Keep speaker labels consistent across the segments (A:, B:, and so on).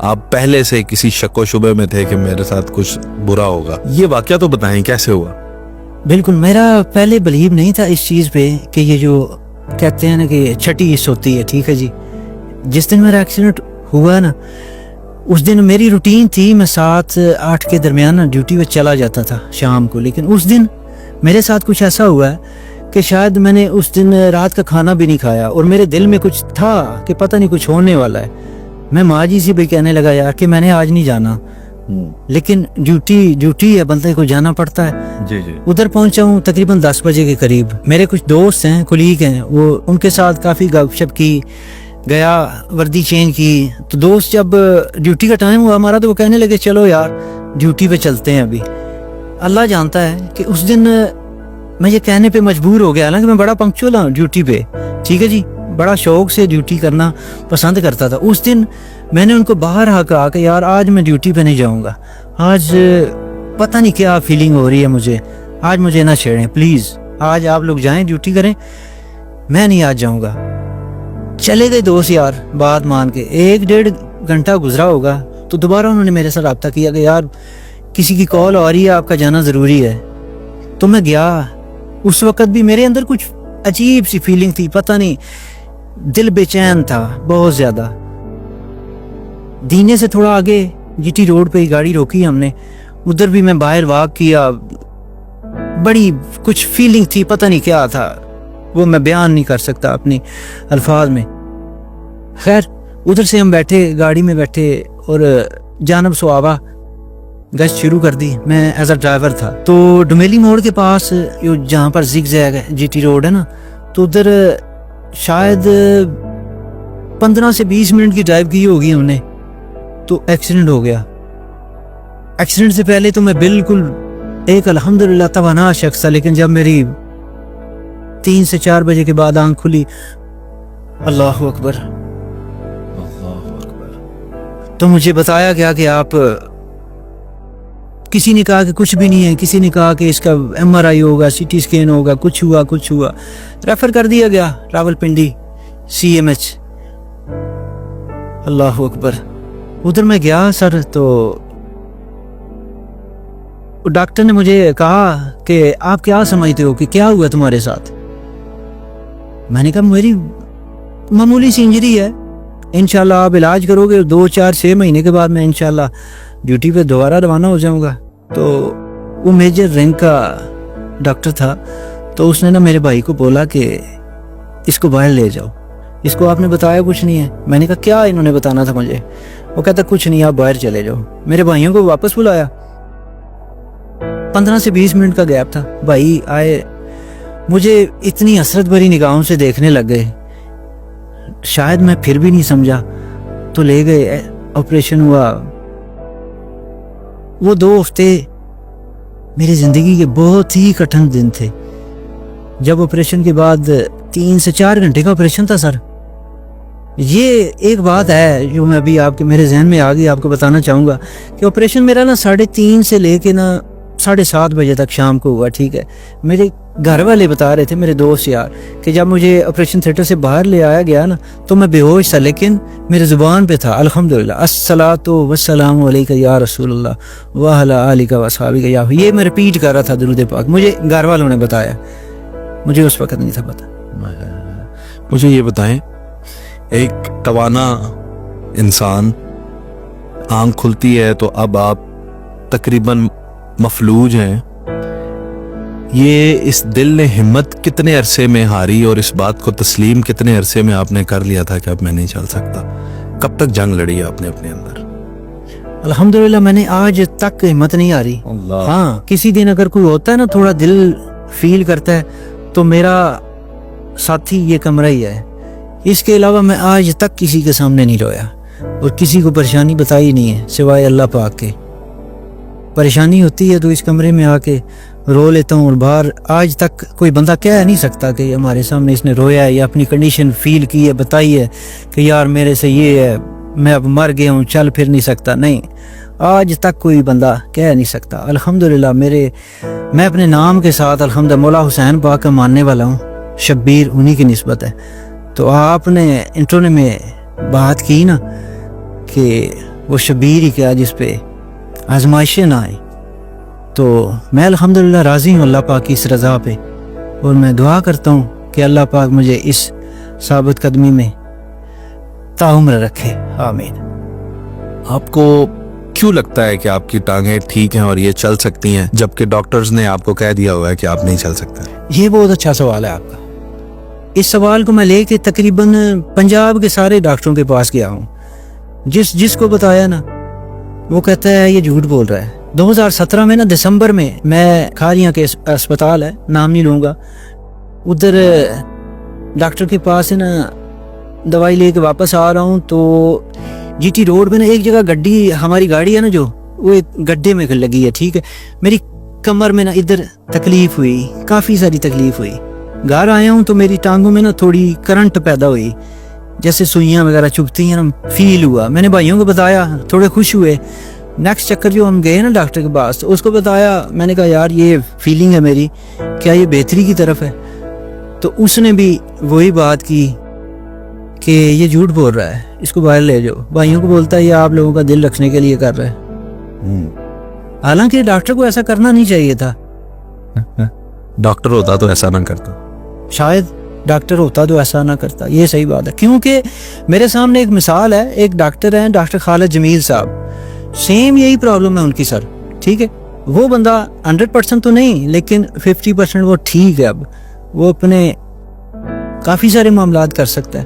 A: آپ پہلے سے کسی شک و شبے میں تھے کہ میرے ساتھ کچھ برا ہوگا؟ یہ واقعہ تو بتائیں کیسے ہوا؟
B: بالکل، میرا پہلے بلیو نہیں تھا اس چیز پہ کہ یہ جو کہتے ہیں نا کہ چھٹی حص ہوتی ہے، ٹھیک ہے جی. جس دن میرا ایکسیڈنٹ ہوا نا اس دن میری روٹین تھی، میں 7-8 کے درمیان ڈیوٹی پہ چلا جاتا تھا شام کو. لیکن اس دن میرے ساتھ کچھ ایسا ہوا ہے کہ شاید میں نے اس دن رات کا کھانا بھی نہیں کھایا اور میرے دل میں کچھ تھا کہ پتہ نہیں کچھ ہونے والا ہے. میں ماں جی سے بھی کہنے لگا یار کہ میں نے آج نہیں جانا، لیکن ڈیوٹی ہے، بندے کو جانا پڑتا ہے.
A: جی جی.
B: ادھر پہنچا ہوں تقریباً 10 بجے کے قریب. میرے کچھ دوست ہیں، کولیگ ہیں، وہ ان کے ساتھ کافی گپ شپ کی، گیا وردی چینج کی. تو دوست جب ڈیوٹی کا ٹائم ہوا ہمارا تو وہ کہنے لگے چلو یار ڈیوٹی پہ چلتے ہیں. ابھی اللہ جانتا ہے کہ اس دن میں یہ کہنے پہ مجبور ہو گیا، حالانکہ میں بڑا پنکچوئل ہوں ڈیوٹی پہ، ٹھیک ہے جی، بڑا شوق سے ڈیوٹی کرنا پسند کرتا تھا. اس دن میں نے ان کو باہر کہا کہ یار آج میں ڈیوٹی پہ نہیں جاؤں گا، آج پتہ نہیں کیا فیلنگ ہو رہی ہے مجھے، آج مجھے نہ چھیڑیں پلیز، آج آپ لوگ جائیں ڈیوٹی کریں، میں نہیں آج جاؤں گا. چلے گئے دوست یار بات مان کے. 1-1.5 گھنٹہ گزرا ہوگا تو دوبارہ انہوں نے میرے ساتھ رابطہ کیا کہ یار کسی کی کال آ رہی ہے، آپ کا جانا ضروری ہے. تو میں گیا. اس وقت بھی میرے اندر کچھ عجیب سی فیلنگ تھی، پتہ نہیں، دل بے چین تھا بہت زیادہ. دینے سے تھوڑا آگے جی ٹی روڈ پہ ہی گاڑی روکی ہم نے، ادھر بھی میں باہر واک کیا. بڑی کچھ فیلنگ تھی، پتہ نہیں کیا تھا، وہ میں بیان نہیں کر سکتا اپنی الفاظ میں. خیر ادھر سے ہم بیٹھے، گاڑی میں بیٹھے اور جانب سوابا گشت شروع کر دی. میں ایز اے ڈرائیور تھا. تو ڈومیلی موڑ کے پاس جہاں پر zigzag G T road ہے نا، تو ادھر شاید 15 سے 20 منٹ کی ڈرائیو کی ہوگی ہم نے، تو ایکسیڈنٹ ہو گیا. ایکسیڈنٹ سے پہلے تو میں بالکل ایک الحمدللہ توانا شخص تھا، لیکن جب میری 3 سے 4 بجے کے بعد آنکھ کھلی، اللہ اکبر، تو مجھے بتایا گیا کہ آپ، کسی نے کہا کہ کچھ بھی نہیں ہے، کسی نے کہا کہ اس کا MRI ہوگا، CT اسکین ہوگا، کچھ ہوا. ریفر کر دیا گیا راولپنڈی CMH. اللہ اکبر. ادھر میں گیا سر، تو ڈاکٹر نے مجھے کہا کہ آپ کیا سمجھتے ہو کہ کیا ہوا تمہارے ساتھ؟ میں نے کہا میری معمولی سی انجری ہے، انشاءاللہ آپ علاج کرو گے، 2-4-6 مہینے کے بعد میں انشاءاللہ ڈیوٹی پہ دوبارہ روانہ ہو جاؤں گا. تو وہ میجر رینک کا ڈاکٹر تھا، تو اس نے نا میرے بھائی کو بولا کہ اس کو باہر لے جاؤ، اس کو آپ نے بتایا کچھ نہیں ہے. میں نے کہا کیا انہوں نے بتانا تھا مجھے؟ وہ کہتا کچھ نہیں، آپ باہر چلے جاؤ. میرے بھائیوں کو واپس بلایا. 15 سے 20 منٹ کا گیپ تھا. بھائی آئے، مجھے اتنی حسرت بھری نگاہوں سے دیکھنے لگ گئے. شاید میں پھر بھی نہیں سمجھا تو لے گئے. آپریشن ہوا. وہ 2 ہفتے میری زندگی کے بہت ہی کٹھن دن تھے. جب آپریشن کے بعد 3 سے 4 گھنٹے کا آپریشن تھا سر. یہ ایک بات ہے جو میں ابھی آپ کے میرے ذہن میں آ گئی، آپ کو بتانا چاہوں گا کہ آپریشن میرا نا 3:30 سے لے کے نا 7:30 بجے تک شام کو ہوا. ٹھیک ہے، میرے گھر والے بتا رہے تھے، میرے دوست یار، کہ جب مجھے آپریشن تھیٹر سے باہر لے آیا گیا نا تو میں بے ہوش تھا، لیکن میرے زبان پہ تھا الحمدللہ الصلاۃ والسلام علیک یا رسول اللہ وعلی آلک واصحابک یا. یہ میں ریپیٹ کر رہا تھا درود پاک. مجھے گھر والوں نے بتایا، مجھے اس وقت نہیں تھا پتا.
A: مجھے یہ بتائیں، ایک توانا انسان، آنکھ کھلتی ہے تو اب آپ تقریباً مفلوج ہیں. یہ اس دل نے ہمت کتنے عرصے میں ہاری اور اس بات کو تسلیم کتنے عرصے میں آپ نے کر لیا تھا کہ اب میں نہیں چل سکتا؟ کب تک جنگ لڑی آپ نے اپنے اندر؟
B: الحمدللہ میں نے آج تک ہمت نہیں ہاری. ہاں کسی دن اگر کوئی ہوتا ہے نا تھوڑا دل فیل کرتا ہے تو میرا ساتھی یہ کمرہ ہی ہے. اس کے علاوہ میں آج تک کسی کے سامنے نہیں رویا اور کسی کو پریشانی بتائی نہیں ہے سوائے اللہ پاک کے. پریشانی ہوتی ہے تو اس کمرے میں آ کے رو لیتا ہوں، اور باہر آج تک کوئی بندہ کہہ نہیں سکتا کہ ہمارے سامنے اس نے رویا ہے یا اپنی کنڈیشن فیل کی ہے، بتائی ہے کہ یار میرے سے یہ ہے، میں اب مر گیا ہوں، چل پھر نہیں سکتا. نہیں، آج تک کوئی بندہ کہہ نہیں سکتا. الحمدللہ میں اپنے نام کے ساتھ الحمدللہ مولا حسین پاک کا ماننے والا ہوں. شبیر انہی کی نسبت ہے. تو آپ نے انٹرو میں بات کی نا کہ وہ شبیر ہی کیا جس پہ آزمائشیں نہ آئیں. تو میں الحمدللہ راضی ہوں اللہ پاک کی اس رضا پہ, اور میں دعا کرتا ہوں کہ اللہ پاک مجھے اس ثابت قدمی میں تعمر رکھے, آمین.
A: آپ کو کیوں لگتا ہے کہ آپ کی ٹانگیں ٹھیک ہیں اور یہ چل سکتی ہیں جبکہ ڈاکٹرز نے آپ کو کہہ دیا ہوا ہے کہ آپ نہیں چل سکتے؟
B: یہ بہت اچھا سوال ہے آپ کا. اس سوال کو میں لے کے تقریباً پنجاب کے سارے ڈاکٹروں کے پاس گیا ہوں. جس کو بتایا نا وہ کہتا ہے یہ جھوٹ بول رہا ہے. 2017 میں نا دسمبر میں کھاریاں کے اسپتال ہے, نام نہیں لوں گا, ادھر ڈاکٹر کے پاس ہے نا دوائی لے کے واپس آ رہا ہوں تو جی ٹی روڈ میں نا ایک جگہ گڈی, ہماری گاڑی ہے نا جو, وہ ایک گڈھے میں لگی ہے. ٹھیک ہے, میری کمر میں نا ادھر تکلیف ہوئی, کافی ساری تکلیف ہوئی. گھر آیا ہوں تو میری ٹانگوں میں نا تھوڑی کرنٹ پیدا ہوئی, جیسے سوئیاں وغیرہ چبھتی ہیں نا, فیل ہوا. میں نے بھائیوں کو بتایا, تھوڑے خوش ہوئے. نیکسٹ چکر جو ہم گئے نا ڈاکٹر کے پاس تو اس کو بتایا, میں نے کہا یار یہ فیلنگ ہے میری, کیا یہ بہتری کی طرف ہے؟ تو اس نے بھی وہی بات کی کہ یہ جھوٹ بول رہا ہے, اس کو باہر لے جاؤ. بھائیوں کو بولتا ہے یہ آپ لوگوں کا دل رکھنے کے لیے کر رہا ہے. حالانکہ ڈاکٹر کو ایسا کرنا نہیں چاہیے تھا.
A: ڈاکٹر ہوتا تو ایسا نہ کرتا,
B: شاید ڈاکٹر ہوتا تو ایسا نہ کرتا. یہ صحیح بات ہے, کیونکہ میرے سامنے ایک مثال ہے, ایک ڈاکٹر ہیں ڈاکٹر خالد جمیل صاحب, سیم یہی پرابلم ہے ان کی سر. ٹھیک ہے, وہ بندہ 100% تو نہیں لیکن 50% وہ ٹھیک ہے. اب وہ اپنے کافی سارے معاملات کر سکتا ہے.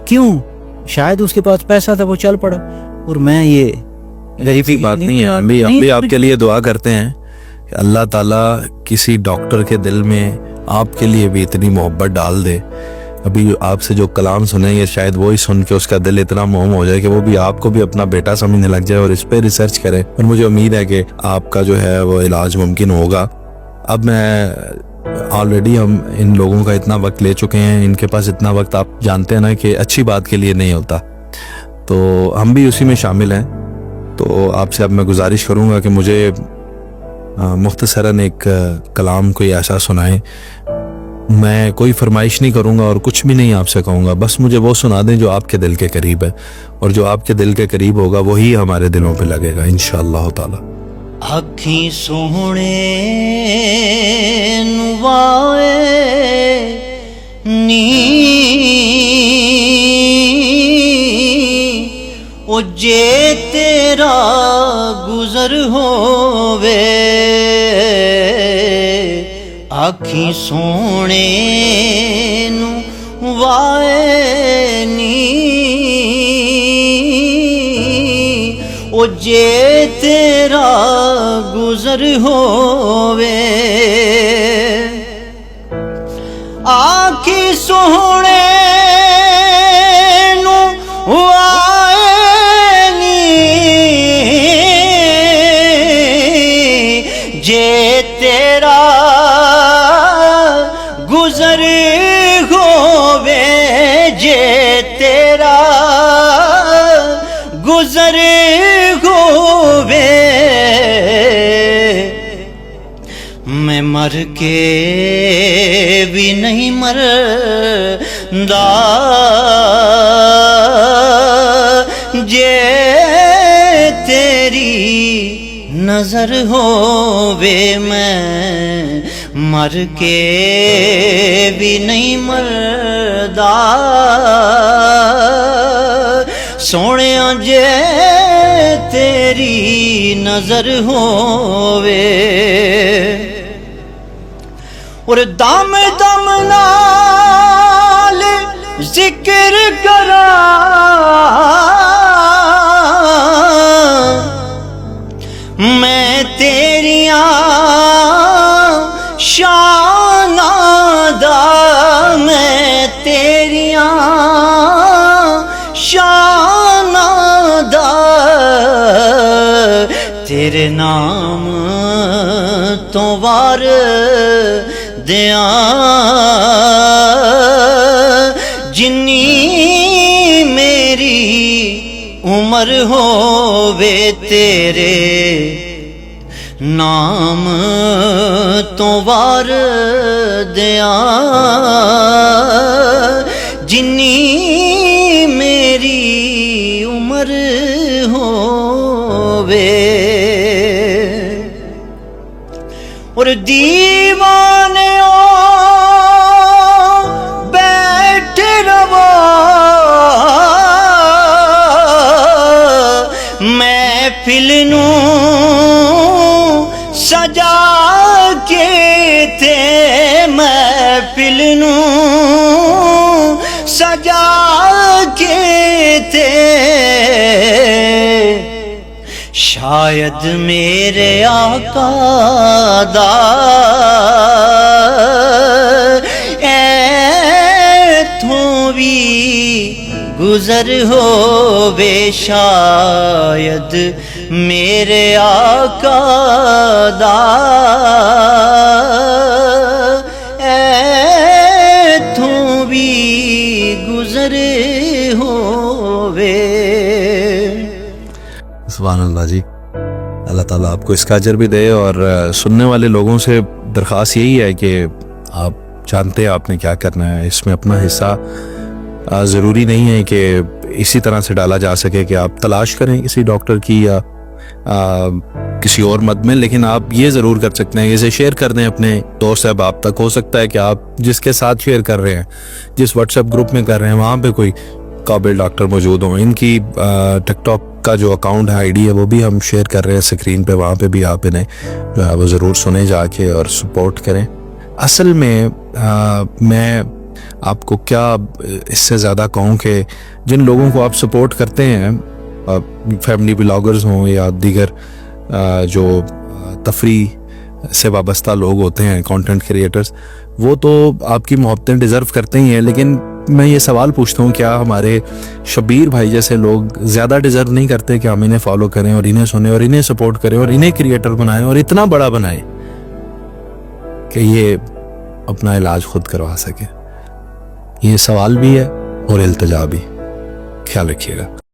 B: کیوں؟ شاید اس کے پاس پیسہ تھا, وہ چل پڑا. اور میں یہ
A: غریبی بات نہیں ہے. ہم بھی آپ کے لیے دعا کرتے ہیں کہ اللہ تعالیٰ کسی ڈاکٹر کے دل میں آپ کے لیے بھی اتنی محبت ڈال دے. ابھی آپ سے جو کلام سنیں گے شاید وہی سن کے اس کا دل اتنا موم ہو جائے کہ وہ بھی آپ کو بھی اپنا بیٹا سمجھنے لگ جائے اور اس پہ ریسرچ کرے. اور مجھے امید ہے کہ آپ کا جو ہے وہ علاج ممکن ہوگا. اب میں آلریڈی ہم ان لوگوں کا اتنا وقت لے چکے ہیں, ان کے پاس اتنا وقت آپ جانتے ہیں نا کہ اچھی بات کے لیے نہیں ہوتا, تو ہم بھی اسی میں شامل ہیں. تو آپ سے اب میں گزارش کروں گا کہ مجھے مختصراً ایک کلام کوئی ایسا سنائیں. میں کوئی فرمائش نہیں کروں گا اور کچھ بھی نہیں آپ سے کہوں گا, بس مجھے وہ سنا دیں جو آپ کے دل کے قریب ہے, اور جو آپ کے دل کے قریب ہوگا وہی ہمارے دلوں پہ لگے گا انشاءاللہ تعالی.
B: اکھیں سوہنے نوائے نی او جے تیرا گزر ہووے, اکھیں سوہنے نوائے نی او جے تیرا گزر ہووے, آکھی سوہنے نو آئے نی جے تیرا گزر ہووے, جے تیرا گزر ہووے, میں مر کے بھی نہیں مردا جے تیری نظر ہووے, میں مر کے بھی نہیں مردا سونیاں جے تیری نظر ہووے. اور دم دم نال ذکر کراں میں تیریاں شاناں دا, میں تیریاں شاناں دا, تیرے نام تو وار دیاں جنی میری عمر ہووے, تیرے نام تو وار دیاں جنی میری عمر ہو. اور دیوانے بیٹھ رہو محفل نوں سجا کے تے محفل نوں سجا کے تے شاید میرے آقا دا ایتھوں بھی گزر ہووے شاید میرے آقا دا ایتھوں بھی گزر ہووے۔
A: سبحان اللہ جی، اللہ تعالیٰ آپ کو اس کا اجر بھی دے، اور سننے والے لوگوں سے درخواست یہی ہے کہ آپ جانتے ہیں آپ نے کیا کرنا ہے، اس میں اپنا حصہ ضروری نہیں ہے کہ اسی طرح سے ڈالا جا سکے کہ آپ تلاش کریں کسی ڈاکٹر کی یا کسی اور مد میں، لیکن آپ یہ ضرور کر سکتے ہیں کہ اسے شیئر کر دیں اپنے دوست احباب تک۔ ہو سکتا ہے کہ آپ جس کے ساتھ شیئر کر رہے ہیں، جس واٹس ایپ گروپ میں کر رہے ہیں، وہاں پہ کوئی قابل ڈاکٹر موجود ہوں۔ ان کی ٹک ٹاک کا جو اکاؤنٹ ہے، آئی ڈی ہے، وہ بھی ہم شیئر کر رہے ہیں اسکرین پہ، وہاں پہ بھی آپ انہیں جو ہے وہ ضرور سنیں جا کے اور سپورٹ کریں۔ اصل میں میں آپ کو کیا اس سے زیادہ کہوں کہ جن لوگوں کو آپ سپورٹ کرتے ہیں، فیملی بلاگرز ہوں یا دیگر جو تفریح سے وابستہ لوگ ہوتے ہیں، کانٹینٹ کریٹرز، وہ تو آپ کی محبتیں ڈیزرو کرتے ہی ہیں، لیکن میں یہ سوال پوچھتا ہوں، کیا ہمارے شبیر بھائی جیسے لوگ زیادہ ڈیزرو نہیں کرتے کہ ہم انہیں فالو کریں اور انہیں سنیں اور انہیں سپورٹ کریں اور انہیں کریٹر بنائیں اور اتنا بڑا بنائیں کہ یہ اپنا علاج خود کروا سکے؟ یہ سوال بھی ہے اور التجا بھی۔ خیال رکھیے گا۔